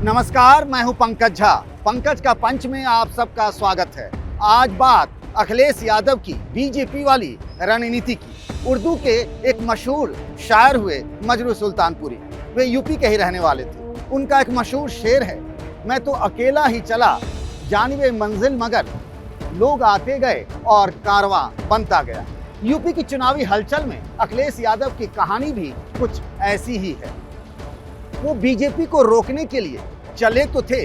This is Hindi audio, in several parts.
नमस्कार, मैं हूं पंकज झा। पंकज का पंच में आप सबका स्वागत है। आज बात अखिलेश यादव की बीजेपी वाली रणनीति की। उर्दू के एक मशहूर शायर हुए मजरू सुल्तानपुरी, वे यूपी के ही रहने वाले थे। उनका एक मशहूर शेर है, मैं तो अकेला ही चला जानिबे मंजिल मगर लोग आते गए और कारवां बनता गया। यूपी की चुनावी हलचल में अखिलेश यादव की कहानी भी कुछ ऐसी ही है। वो बीजेपी को रोकने के लिए चले तो थे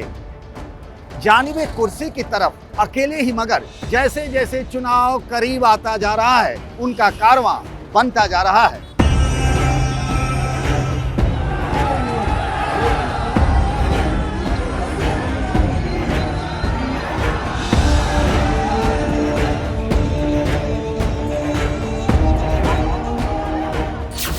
जानिबे कुर्सी की तरफ अकेले ही, मगर जैसे जैसे चुनाव करीब आता जा रहा है उनका कारवां बनता जा रहा है।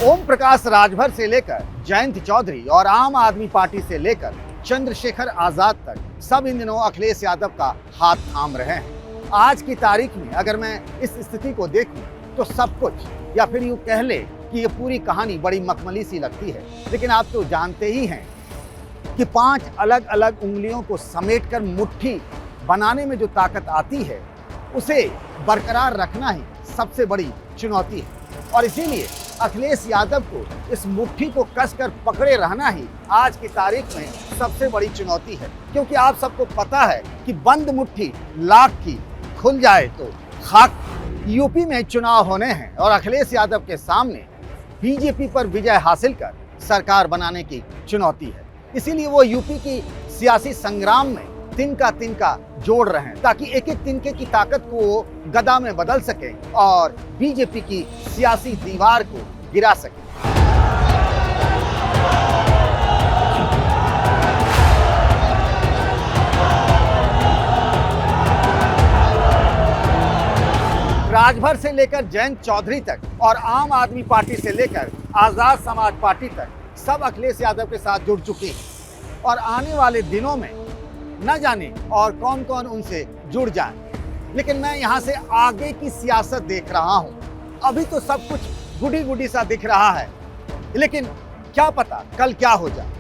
ओम प्रकाश राजभर से लेकर जयंत चौधरी और आम आदमी पार्टी से लेकर चंद्रशेखर आजाद तक सब इन दिनों अखिलेश यादव का हाथ थाम रहे हैं। आज की तारीख में अगर मैं इस स्थिति को देखूं तो सब कुछ, या फिर यूं कह ले कि ये पूरी कहानी बड़ी मखमली सी लगती है। लेकिन आप तो जानते ही हैं कि 5 अलग अलग उंगलियों को समेटकर मुट्ठी बनाने में जो ताकत आती है उसे बरकरार रखना ही सबसे बड़ी चुनौती है। और इसीलिए अखिलेश यादव को इस मुट्ठी को कसकर पकड़े रहना ही आज की तारीख में सबसे बड़ी चुनौती है। क्योंकि आप सबको पता है कि बंद मुट्ठी लाख की, खुल जाए तो खाक। यूपी में चुनाव होने हैं और अखिलेश यादव के सामने बीजेपी पर विजय हासिल कर सरकार बनाने की चुनौती है। इसीलिए वो यूपी की सियासी संग्राम में तिनका जोड़ रहे हैं, ताकि एक एक तिनके की ताकत को वो गदा में बदल सके और बीजेपी की सियासी दीवार को गिरा सके। राजभर से लेकर जयंत चौधरी तक और आम आदमी पार्टी से लेकर आजाद समाज पार्टी तक सब अखिलेश यादव के साथ जुड़ चुके हैं। और आने वाले दिनों में न जाने और कौन कौन उनसे जुड़ जाए। लेकिन मैं यहाँ से आगे की सियासत देख रहा हूँ। अभी तो सब कुछ गुडी गुडी सा दिख रहा है, लेकिन क्या पता कल क्या हो जाए।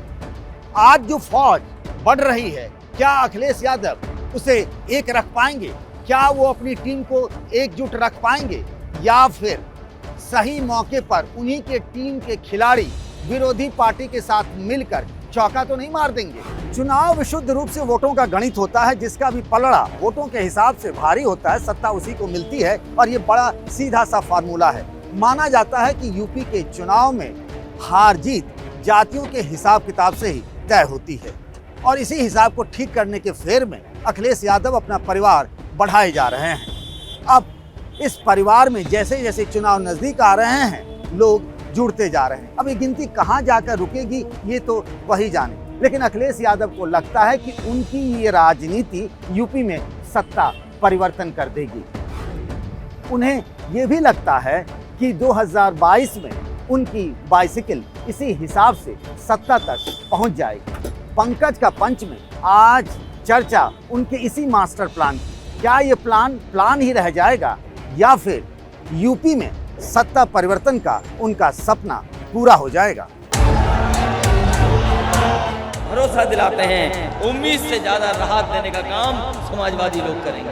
आज जो फौज बढ़ रही है, क्या अखिलेश यादव उसे एक रख पाएंगे? क्या वो अपनी टीम को एकजुट रख पाएंगे, या फिर सही मौके पर उन्हीं के टीम के खिलाड़ी विरोधी पार्टी के साथ मिलकर चौका तो नहीं मार देंगे? चुनाव विशुद्ध रूप से वोटों का गणित होता है, जिसका भी पलड़ा वोटों के हिसाब से भारी होता है, सत्ता उसी को मिलती है। और ये बड़ा सीधा सा फार्मूला है। माना जाता है कि यूपी के चुनाव में हार जीत जातियों के हिसाब किताब से ही तय होती है। और इसी हिसाब को ठीक करने के फेर में अखिलेश यादव अपना परिवार बढ़ाए जा रहे हैं। अब इस परिवार में जैसे जैसे चुनाव नजदीक आ रहे हैं, लोग जुड़ते जा रहे हैं। अब ये गिनती कहाँ जाकर रुकेगी ये तो वही जाने। लेकिन अखिलेश यादव को लगता है कि उनकी ये राजनीति यूपी में सत्ता परिवर्तन कर देगी। उन्हें ये भी लगता है कि 2022 में उनकी बाइसिकल इसी हिसाब से सत्ता तक पहुंच जाएगी। पंकज का पंच में आज चर्चा उनके इसी मास्टर प्लान की। क्या ये प्लान ही रह जाएगा, या फिर यूपी में सत्ता परिवर्तन का उनका सपना पूरा हो जाएगा? भरोसा दिलाते हैं, उम्मीद से ज्यादा राहत देने का काम समाजवादी लोग करेंगे।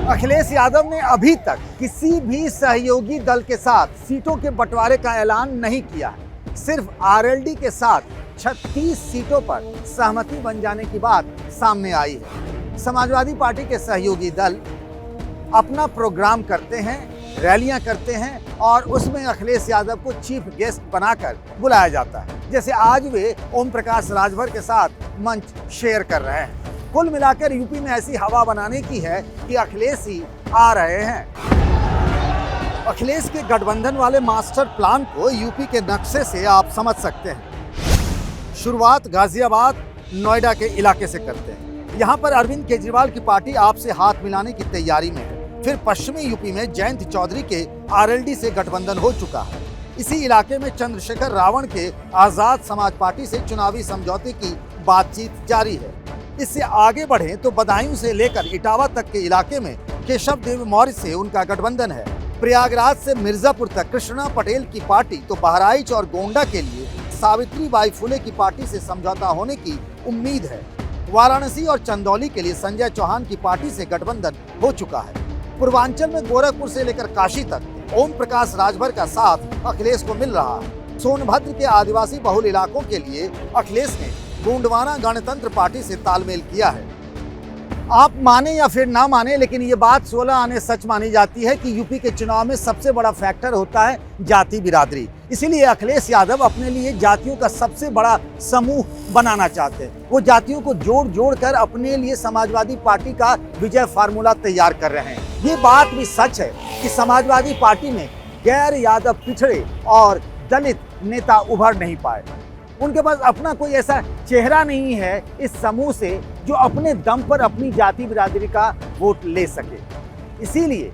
अखिलेश यादव ने अभी तक किसी भी सहयोगी दल के साथ सीटों के बंटवारे का ऐलान नहीं किया है। सिर्फ आरएलडी के साथ 36 सीटों पर सहमति बन जाने की बात सामने आई है। समाजवादी पार्टी के सहयोगी दल अपना प्रोग्राम करते हैं, रैलियां करते हैं और उसमें अखिलेश यादव को चीफ गेस्ट बनाकर बुलाया जाता है। जैसे आज वे ओम प्रकाश राजभर के साथ मंच शेयर कर रहे हैं। कुल मिलाकर यूपी में ऐसी हवा बनाने की है कि अखिलेश ही आ रहे हैं। अखिलेश के गठबंधन वाले मास्टर प्लान को यूपी के नक्शे से आप समझ सकते हैं। शुरुआत गाजियाबाद, नोएडा के इलाके से करते हैं। यहाँ पर अरविंद केजरीवाल की पार्टी आपसे हाथ मिलाने की तैयारी में है। फिर पश्चिमी यूपी में जयंत चौधरी के आरएलडी से गठबंधन हो चुका है। इसी इलाके में चंद्रशेखर रावण के आजाद समाज पार्टी से चुनावी समझौते की बातचीत जारी है। इससे आगे बढ़े तो बदायूं से लेकर इटावा तक के इलाके में केशव देव मौर्य से उनका गठबंधन है। प्रयागराज से मिर्जापुर तक कृष्णा पटेल की पार्टी तो बहराइच और गोंडा के लिए सावित्रीबाई फुले की पार्टी से समझौता होने की उम्मीद है। वाराणसी और चंदौली के लिए संजय चौहान की पार्टी से गठबंधन हो चुका है। पूर्वांचल में गोरखपुर से लेकर काशी तक ओम प्रकाश राजभर का साथ अखिलेश को मिल रहा है। सोनभद्र के आदिवासी बहुल इलाकों के लिए अखिलेश ने गोंडवाना गणतंत्र पार्टी से तालमेल किया है। आप माने या फिर ना माने, लेकिन ये बात 16 आने सच मानी जाती है कि यूपी के चुनाव में सबसे बड़ा फैक्टर होता है जाति बिरादरी। इसीलिए अखिलेश यादव अपने लिए जातियों का सबसे बड़ा समूह बनाना चाहते हैं। वो जातियों को जोड़ कर अपने लिए समाजवादी पार्टी का विजय फार्मूला तैयार कर रहे हैं। ये बात भी सच है कि समाजवादी पार्टी में गैर यादव पिछड़े और दलित नेता उभर नहीं पाए। उनके पास अपना कोई ऐसा चेहरा नहीं है इस समूह से जो अपने दम पर अपनी जाति बिरादरी का वोट ले सके। इसीलिए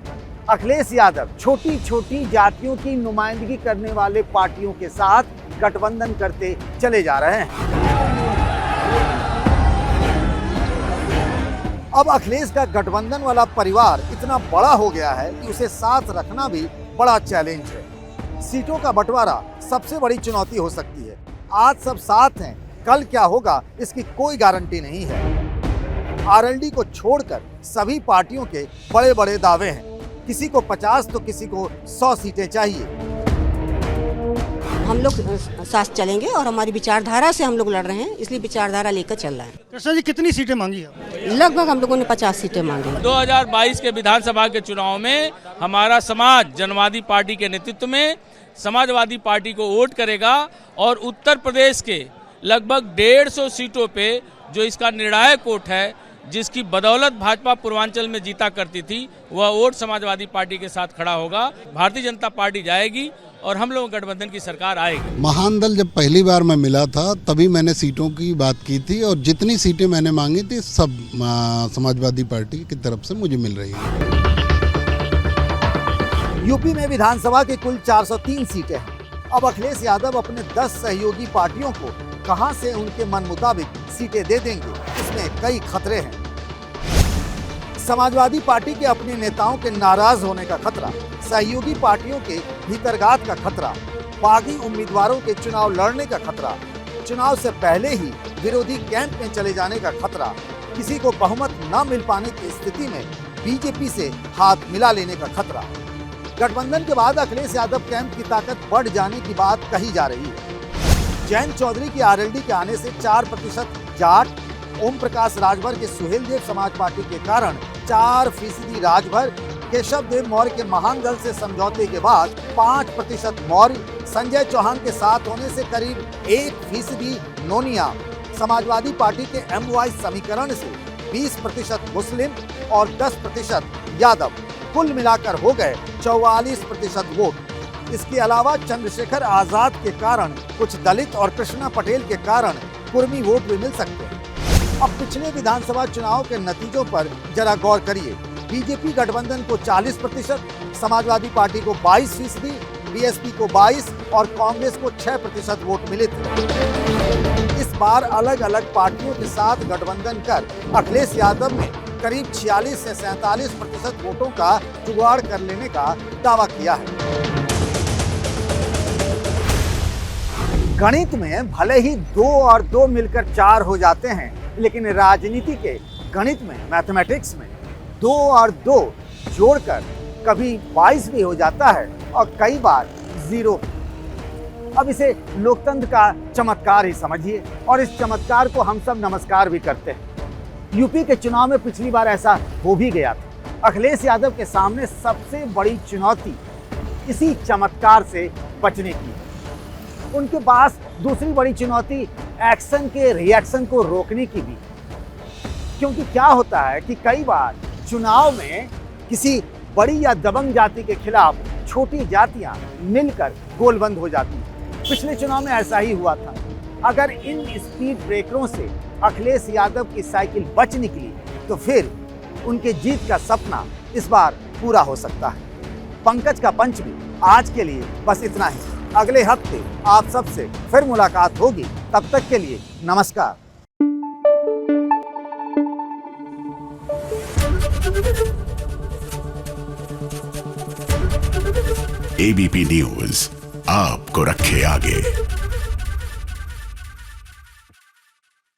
अखिलेश यादव छोटी छोटी जातियों की नुमाइंदगी करने वाले पार्टियों के साथ गठबंधन करते चले जा रहे हैं। अब अखिलेश का गठबंधन वाला परिवार इतना बड़ा हो गया है कि उसे साथ रखना भी बड़ा चैलेंज है। सीटों का बंटवारा सबसे बड़ी चुनौती हो सकती है। आज सब साथ हैं, कल क्या होगा इसकी कोई गारंटी नहीं है। आरएलडी को छोड़कर सभी पार्टियों के बड़े बड़े दावे हैं। किसी को 50 तो किसी को 100 सीटें चाहिए। हम लोग साथ चलेंगे और हमारी विचारधारा से हम लोग लड़ रहे हैं, इसलिए विचारधारा लेकर चल रहे हैं। कृष्णा जी, कितनी सीटें मांगी है? लगभग हम लोगों ने 50 सीटें मांगी। 2022 के विधानसभा के चुनाव में हमारा समाज जनवादी पार्टी के नेतृत्व में समाजवादी पार्टी को वोट करेगा और उत्तर प्रदेश के लगभग 150 सीटों पे जो इसका निर्णायक वोट है, जिसकी बदौलत भाजपा पूर्वांचल में जीता करती थी, वह वोट समाजवादी पार्टी के साथ खड़ा होगा। भारतीय जनता पार्टी जाएगी और हम लोग गठबंधन की सरकार आएगी। महान दल जब पहली बार मैं मिला था तभी मैंने सीटों की बात की थी और जितनी सीटें मैंने मांगी थी सब समाजवादी पार्टी की तरफ से मुझे मिल रही है। यूपी में विधानसभा की कुल 403 सीटें हैं। अब अखिलेश यादव अपने 10 सहयोगी पार्टियों को कहां से उनके मन मुताबिक सीटें दे देंगे, इसमें कई खतरे हैं। समाजवादी पार्टी के अपने नेताओं के नाराज होने का खतरा, सहयोगी पार्टियों के भीतरघात का खतरा, बागी उम्मीदवारों के चुनाव लड़ने का खतरा, चुनाव से पहले ही विरोधी कैंप में चले जाने का खतरा, किसी को बहुमत न मिल पाने की स्थिति में बीजेपी से हाथ मिला लेने का खतरा। गठबंधन के बाद अखिलेश यादव कैंप की ताकत बढ़ जाने की बात कही जा रही है। जयंत चौधरी की आरएलडी के आने से 4% जाट, ओम प्रकाश राजभर के सुहेलदेव समाज पार्टी के कारण 4% राजभर, केशव देव मौर्य के महान दल से समझौते के बाद 5% मौर्य, संजय चौहान के साथ होने से करीब 1% नोनिया, समाजवादी पार्टी के MY समीकरण से 20% मुस्लिम और 10% यादव, कुल मिलाकर हो गए 44% वोट। इसके अलावा चंद्रशेखर आजाद के कारण, कुछ दलित और कृष्णा पटेल के कारण कुर्मी वोट भी मिल सकते हैं। अब पिछले विधानसभा चुनाव के नतीजों पर जरा गौर करिए। बीजेपी गठबंधन को 40%, समाजवादी पार्टी को 22%, बीएसपी को 22% और कांग्रेस को 6% वोट मिले थे। इस बार अलग अलग पार्टियों के साथ गठबंधन कर अखिलेश यादव ने करीब 46 से 47% वोटों का जुगाड़ कर लेने का दावा किया है। गणित में भले ही 2 और 2 मिलकर 4 हो जाते हैं, लेकिन राजनीति के गणित में, मैथमेटिक्स में 2 और 2 जोड़कर कभी 22 भी हो जाता है और कई बार 0। अब इसे लोकतंत्र का चमत्कार ही समझिए और इस चमत्कार को हम सब नमस्कार भी करते हैं। यूपी के चुनाव में पिछली बार ऐसा हो भी गया था। अखिलेश यादव के सामने सबसे बड़ी चुनौती इसी चमत्कार से बचने की। उनके पास दूसरी बड़ी चुनौती एक्शन के रिएक्शन को रोकने की भी, क्योंकि क्या होता है कि कई बार चुनाव में किसी बड़ी या दबंग जाति के खिलाफ छोटी जातियां मिलकर गोलबंद हो जाती हैं। पिछले चुनाव में ऐसा ही हुआ था। अगर इन स्पीड ब्रेकरों से अखिलेश यादव की साइकिल बच निकली तो फिर उनके जीत का सपना इस बार पूरा हो सकता है। पंकज का पंच भी आज के लिए बस इतना ही। अगले हफ्ते आप सबसे फिर मुलाकात होगी। तब तक के लिए नमस्कार। ABP न्यूज आपको रखे आगे।